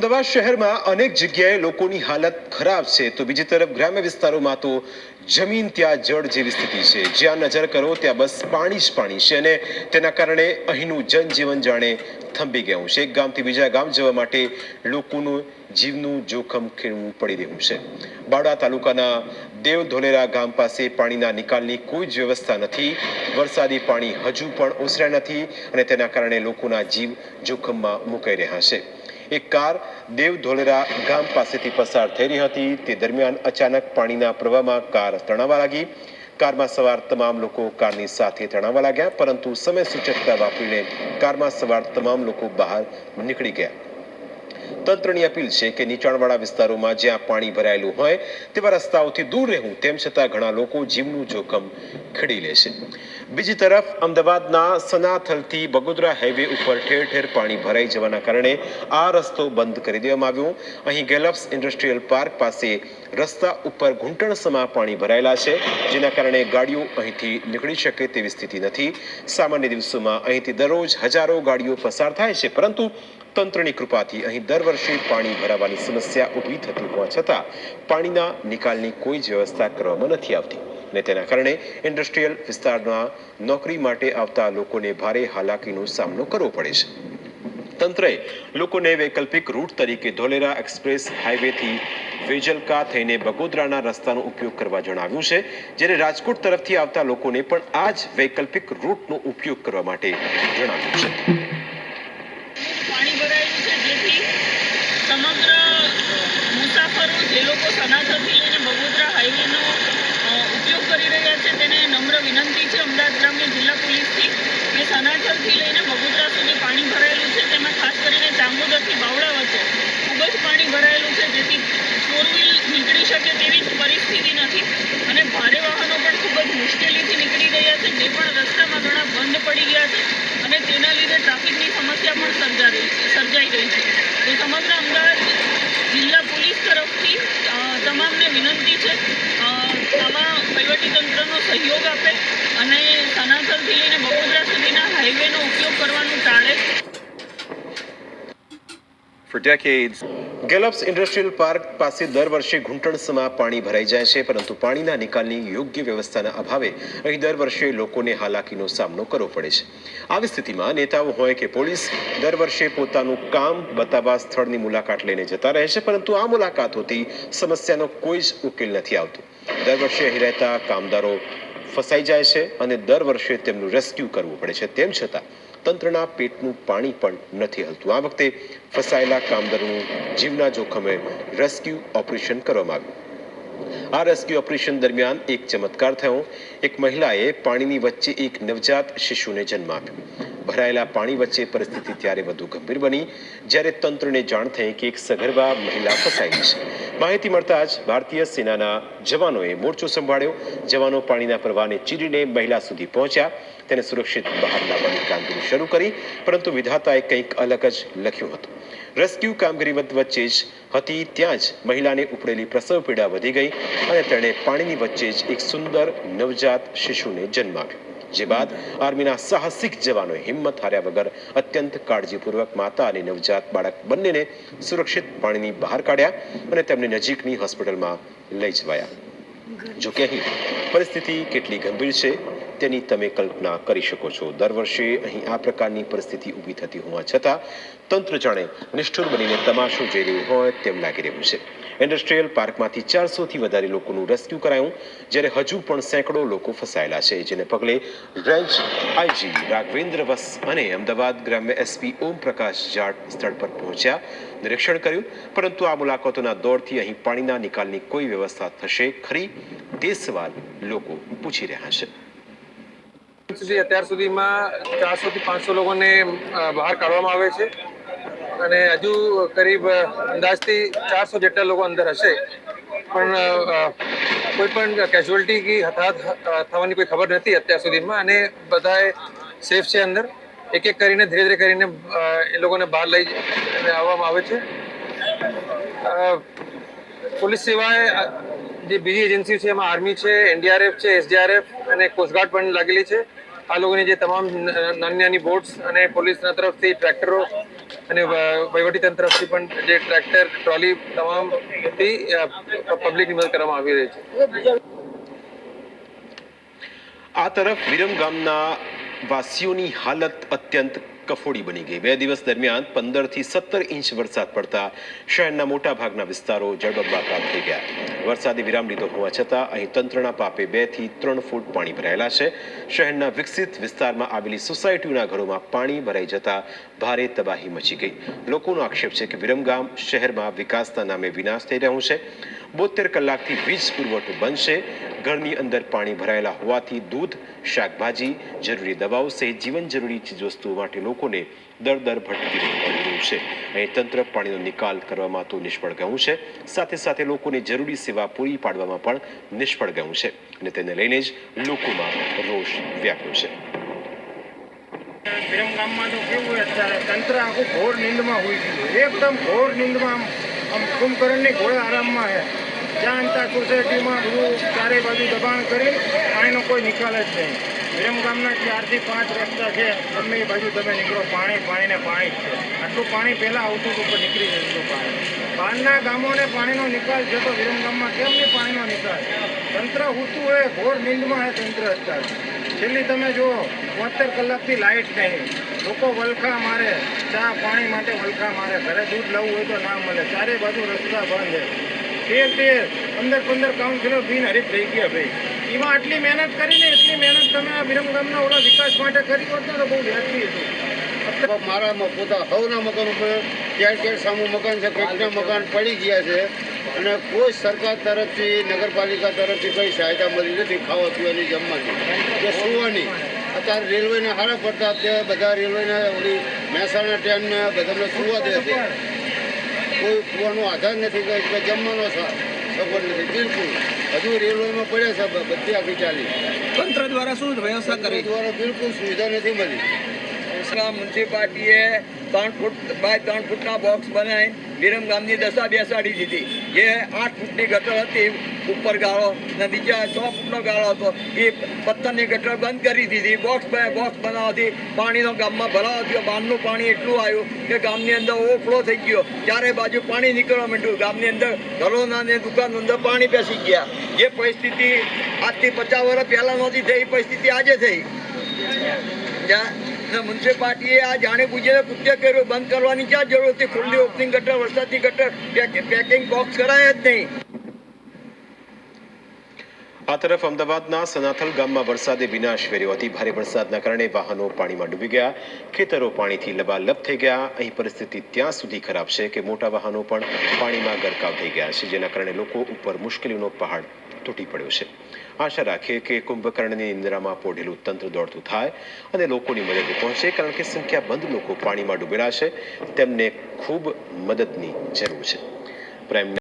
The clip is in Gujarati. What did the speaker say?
અમદાવાદ શહેરમાં અનેક જગ્યાએ લોકોની હાલત ખરાબ છે તો બીજી તરફ ગ્રામ્ય વિસ્તારોમાં તો જમીન ત્યાં જળ જેવી સ્થિતિ છે। જ્યાં નજર કરો ત્યાં બસ પાણી જ પાણી છે અને તેના કારણે અહીંનું જનજીવન જાણે થંભી ગયું છે। એક ગામથી બીજા ગામ જવા માટે લોકોનું જીવનું જોખમ ખેડવું પડી રહ્યું છે। બાવળા તાલુકાના દેવધોલેરા ગામ પાસે પાણીના નિકાલની કોઈ જ વ્યવસ્થા નથી। વરસાદી પાણી હજુ પણ ઓસર્યા નથી અને તેના કારણે લોકોના જીવ જોખમમાં મુકાઈ રહ્યા છે। એક કાર દેવધોલેરા ગામ પાસેથી પસાર થઈ રહી હતી તે દરમિયાન અચાનક પાણીના પ્રવાહમાં કાર તણાવા લાગી। કારમાં સવાર તમામ લોકો કારની સાથે તણાવા લાગ્યા પરંતુ સમય સૂચકતા વાપરીને કારમાં સવાર તમામ લોકો બહાર નીકળી ગયા। તંત્રની અપીલ છે કે નીચાણવાળા વિસ્તારોમાં જ્યાં પાણી ભરાયેલું હોય તેવા રસ્તાઓથી દૂર રહેવું, તેમ છતાં ઘણા લોકો જીવનું જોખમ ખેડી લે છે। બીજી તરફ અમદાવાદના સનાથલથી બગોદરા હાઈવે ઉપર ઠેર ઠેર પાણી ભરાઈ જવાના કારણે આ રસ્તો બંધ કરી દેવામાં આવ્યો। અહીં ગેલપ્સ ઇન્ડસ્ટ્રીયલ પાર્ક પાસે રસ્તા ઉપર ઘૂંટણસમાં પાણી ભરાયેલા છે, જેના કારણે ગાડીઓ અહીંથી નીકળી શકે તેવી સ્થિતિ નથી। સામાન્ય દિવસોમાં અહીંથી દરરોજ હજારો ગાડીઓ પસાર થાય છે, પરંતુ તંત્રની કૃપાથી અહીં દર વર્ષે પાણી ભરાવાની સમસ્યા ઊભી થતી હોવા છતાં પાણીના નિકાલની કોઈ જ વ્યવસ્થા કરવામાં નથી આવતી અને તેના કારણે ઇન્ડસ્ટ્રીયલ વિસ્તારમાં નોકરી માટે આવતા લોકોને ભારે હાલાકીનો સામનો કરવો પડે છે। તંત્રએ લોકોને વૈકલ્પિક રૂટ તરીકે ધોલેરા એક્સપ્રેસ હાઈવેથી વેજલકા થઈને બગોદરાના રસ્તાનો ઉપયોગ કરવા જણાવ્યું છે, જ્યારે રાજકોટ તરફથી આવતા લોકોને પણ આ જ વૈકલ્પિક રૂટનો ઉપયોગ કરવા માટે જણાવ્યું છે। પાણી ભરાયેલું છે, જેથી સમગ્ર મુસાફરો જે લોકો સનાથલથી લઈને બગોદરા હાઈવેનો ઉપયોગ કરી રહ્યા છે તેને નમ્ર વિનંતી છે અમદાવાદ ગ્રામ્ય જિલ્લા પોલીસથી કે સનાથલથી લઈને બગોદરા સુધી પાણી ભરાયેલું છે, તેમાં ખાસ કરીને ચાંગોદરથી બાવળા વચ્ચે ખૂબ જ પાણી ભરાયેલું છે, જેથી ફોર વ્હીલ નીકળી શકે તેવી પરિસ્થિતિ નથી અને ભારે વાહનો પણ ખૂબ જ મુશ્કેલીથી નીકળી રહ્યા છે, જે પણ રસ્તામાં ઘણા બંધ પડી ગયા છે અને તેના લીધે ટ્રાફિકની સમસ્યા પણ સર્જાઈ રહી છે। તો સમગ્ર અમદાવાદ જિલ્લા પોલીસ તરફથી તમામને વિનંતી છે આમાં વહીવટીતંત્રનો સહયોગ આપે અને સનાથલથી લઈને બગોદરા સુધીના હાઈવેનો ઉપયોગ કરવાનું ટાળે। For decades, ગેલપ્સ ઇન્ડસ્ટ્રીયલ પાર્ક પાસે દર વર્ષે ઘૂંટણસમાં પાણી ભરાઈ જાય છે, પરંતુ પાણીના નિકાલની યોગ્ય વ્યવસ્થાના અભાવે અહીં દર વર્ષે લોકોને હાલાકીનો સામનો કરવો પડે છે। આવી સ્થિતિમાં નેતાઓ હોય કે પોલીસ દર વર્ષે પોતાનું કામ બતાવવા સ્થળની મુલાકાત લઈને જતા રહે છે, પરંતુ આ મુલાકાતોથી સમસ્યાનો કોઈ જ ઉકેલ નથી આવતો। દર વર્ષે અહીં રહેતા કામદારો ફસાઈ જાય છે અને દર વર્ષે તેમનું રેસ્ક્યુ કરવું પડે છે, તેમ છતાં તંત્રના પેટનું પાણી પણ નથી હલતું। આ વખતે ફસાયેલા કામદારોનું જીવના જોખમે રેસ્ક્યુ ઓપરેશન કરવામાં આવ્યું। આ રેસ્ક્યુ ઓપરેશન દરમિયાન એક ચમત્કાર થયો। એક મહિલાએ પાણીની વચ્ચે એક નવજાત શિશુને જન્મ આપ્યો। ભરાયેલા પાણી વચ્ચે પરિસ્થિતિ ત્યારે વધુ ગંભીર બની જ્યારે તંત્રને જાણ થઈ કે એક સગર્ભા મહિલા ફસાયેલી છે। માહિતી મળતા જ ભારતીય સેનાના જવાનોએ મોરચો સંભાળ્યો। જવાનો પાણીના પ્રવાહને ચીરીને મહિલા સુધી પહોંચ્યા, તેને સુરક્ષિત બહાર લાવવાની કામગીરી શરૂ કરી, પરંતુ વિધાતાએ કંઈક અલગ જ લખ્યું હતું। રેસ્ક્યુ કામગીરી વચ્ચે જ હતી ત્યાં જ મહિલાને ઉપડેલી પ્રસવ પીડા વધી ગઈ અને તેણે પાણીની વચ્ચે જ એક સુંદર નવજાત શિશુને જન્મ આપ્યો। જે બાદ આર્મીના સાહસિક જવાનોએ હિંમત હાર્યા વગર અત્યંત કાળજીપૂર્વક માતા અને નવજાત બાળક બંનેને સુરક્ષિત પાણીની બહાર કાઢ્યા અને તેમને નજીકની હોસ્પિટલમાં લઈ જવાયા। જોકે અહીં પરિસ્થિતિ કેટલી ગંભીર છે તેની તમે કલ્પના કરી શકો છો। દર વર્ષે અહીં આ પ્રકારની પરિસ્થિતિ ઊભી થતી હોવા છતાં તંત્ર જાણે નિષ્ઠુર બનીને તમાશો જોઈ રહ્યું હોય તેમ લાગી રહ્યું છે। ઇન્ડસ્ટ્રીયલ પાર્કમાંથી 400થી વધારે લોકોનું રેસ્ક્યુ કરાયું, જ્યારે હજુ પણ સેંકડો લોકો ફસાયેલા છે, જેને પગલે રેન્જ આઈજી રાઘવેન્દ્ર વસ અને અમદાવાદ ગ્રામ્ય એસપી ઓમ પ્રકાશ જાટ સ્થળ પર પહોંચ્યા, નિરીક્ષણ કર્યું, પરંતુ આ મુલાકાતોના દોરથી અહીં પાણીના નિકાલની કોઈ વ્યવસ્થા થશે ખરી તે સવાલ લોકો પૂછી રહ્યા છે। અત્યાર સુધીમાં 400 થી 500 લોકોને બહાર કાઢવામાં આવે છે અને હજુ કરીબ અંદાજથી 400 જેટલા લોકો અંદર હશે, પણ કોઈ પણ કેઝ્યુઅલ્ટી કે હતાહત થવાની કોઈ ખબર નથી અત્યાર સુધીમાં અને બધાએ સેફ છે અંદર। એક એક કરીને ધીરે ધીરે કરીને એ લોકોને બહાર લઈ આવવામાં આવે છે। પોલીસ સિવાય જે બીજી એજન્સી છે એમાં આર્મી છે, એનડીઆરએફ છે, એસડીઆરએફ અને કોસ્ટગાર્ડ પણ લાગેલી છે। આ લોકોની જે તમામ નાની નાની બોટ્સ અને પોલીસના તરફથી ટ્રેક્ટરો અને વહીવટીતંત્ર તરફથી પણ જે ટ્રેક્ટર ટ્રોલી તમામથી પબ્લિકની મદદ કરવામાં આવી રહી છે. આ તરફ વિરમ ગામના વાસીઓની હાલત અત્યંત કફોડી બની ગઈ. 2 દિવસ દરમિયાન 15 થી 17 ઇંચ વરસાદ પડતા શહેરના મોટા ભાગના વિસ્તારો જળબંબાકાર થઈ ગયા. વરસાદે વિરામ લીધો હોવા છતાં અહીં તંત્રના પાપે 2 થી 3 ફૂટ પાણી ભરાયેલા છે. શહેરના વિકસિત વિસ્તારમાં આવેલી સોસાયટીઓના ઘરોમાં પાણી ભરાઈ જતા ભારે તબાહી મચી ગઈ. લોકોનો આક્ષેપ છે કે વિરમગામ શહેરમાં વિકાસના નામે વિનાશ થઈ રહ્યો છે. 72 કલાકથી વીજ પુરવઠો બંધ છે. ઘરની અંદર પાણી ભરાયેલા હોવાથી દૂધ, શાકભાજી, જરૂરી દવાઓ સહિત જીવન જરૂરી ચીજવસ્તુઓ માટે લોકોને દર ભટકી રહેવું પડી રહ્યું છે. અહીં તંત્ર પાણીનો નિકાલ કરવામાં તો નિષ્ફળ ગયું છે, સાથે સાથે લોકોને જરૂરી સેવા પૂરી પાડવામાં પણ નિષ્ફળ ગયું છે અને તેને લઈને જ લોકોમાં રોષ વ્યાપ્યો છે. વિરમ ગામમાં તો કેવું અત્યારે તંત્ર આખું ઘોર નીંદમાં હોઈ ગયું, એકદમ ઘોર નીંદમાં આમ કુંભકરણની ઘોડા આરામમાં છે. જ્યાં ત્યાં સોસાયટીમાં બધું ચારે બાજુ દબાણ કરી પાણીનો કોઈ નિકાલ જ નહીં. વિરમ ગામના 4 થી 5 રસ્તા છે, ગમે એ બાજુ તમે નીકળો પાણી ને પાણી જ છે. આટલું પાણી પહેલાં આવતું હતું પણ નીકળી જતું પાણી. બહારના ગામોને પાણીનો નિકાલ છે તો વિરમ ગામમાં કેમ નહીં પાણીનો નિકાલ? તંત્ર ઊંચું હોય, ઘોર નીંદમાં છે તંત્ર અત્યારે. છેલ્લી તમે જુઓ 72 કલાકથી લાઇટ નહીં, લોકો વલખા મારે, ચા પાણી માટે વલખા મારે, ઘરે દૂધ લાવવું હોય તો ના મળે, ચારે બાજુ રસ્તા બંધ છે. 15 કાઉન્સિલર બિનહરીફ થઈ ગયા ભાઈ. એમાં આટલી મહેનત કરીને એટલી મહેનત તમે આ વિરમ ગામના ઓલા વિકાસ માટે કરી હોત ને તો બહુ વ્યાજબી હતું. મારા પોતા સૌના મકાન ઉપર ક્યાંક સામું મકાન છે, કંઈકના મકાન પડી ગયા છે અને કોઈ સરકાર તરફથી નગરપાલિકા તરફથી કંઈ સહાયતા મળી નથી ખાવા પીવાની, જમવાની કે સુવાની. અત્યારે રેલવેને હારા પડતા અત્યારે બધા રેલવેને ઓલી મહેસાણા ટ્રેનને બધાને સુવા દે છે. કોઈ કૂવાનો આધાર નથી, કે જમવાનો સગવડ નથી બિલકુલ. હજુ રેલવેમાં પડ્યા છે બધી આખી ચાલી. તંત્ર દ્વારા શું વ્યવસ્થા કરી? દ્વારા બિલકુલ સુવિધા નથી મળી. મ્યુનિસિપાલિટીએ 3 ફૂટ બાય 3 ફૂટના બોક્સ બનાવી વિરમ ગામની દશા બેસાડી દીધી. જે 8 ફૂટની ગટર હતી ઉપર ગાળો અને બીજા 6 ફૂટનો ગાળો હતો, એ પથ્થરની ગટર બંધ કરી દીધી. બોક્સ બનાવવાથી પાણીનો ગામમાં ભરાવો થયો. બહારનું પાણી એટલું આવ્યું કે ગામની અંદર ઓવરફ્લો થઈ ગયો. ચારે બાજુ પાણી નીકળવા માંડ્યું. ગામની અંદર ઘરોના ને દુકાનો અંદર પાણી બેસી ગયા. જે પરિસ્થિતિ આજથી 50 વર્ષ પહેલા નહોતી થઈ, એ પરિસ્થિતિ આજે થઈ. મ્યુનિસિપાલિટીએ આ જાણે બુજીને કૃત્ય કર્યું. બંધ કરવાની ક્યાં જરૂર હતી? ખુલ્લી ઓપનિંગ ગટર, વરસાદની ગટર, પેકિંગ બોક્સ કરાય જ નહીં. આ તરફ અમદાવાદના સનાથલ ગામમાં વરસાદે વિનાશ વેર્યો હતી. ભારે વરસાદના કારણે વાહનો પાણીમાં ડૂબી ગયા, ખેતરો પાણીથી લબાલબ થઈ ગયા. અહીં પરિસ્થિતિ ત્યાં સુધી ખરાબ છે કે મોટા વાહનો પણ પાણીમાં ગરકાવ થઈ ગયા છે, જેના કારણે લોકો ઉપર મુશ્કેલીનો પહાડ તૂટી પડ્યો છે. આશા રાખીએ કે કુંભકર્ણની નિંદ્રામાં પોઢેલું તંત્ર દોડતું થાય અને લોકોની મદદે પહોંચે, કારણ કે સંખ્યાબંધ લોકો પાણીમાં ડૂબેલા છે. તેમને ખૂબ મદદની જરૂર છે. પ્રાઇમ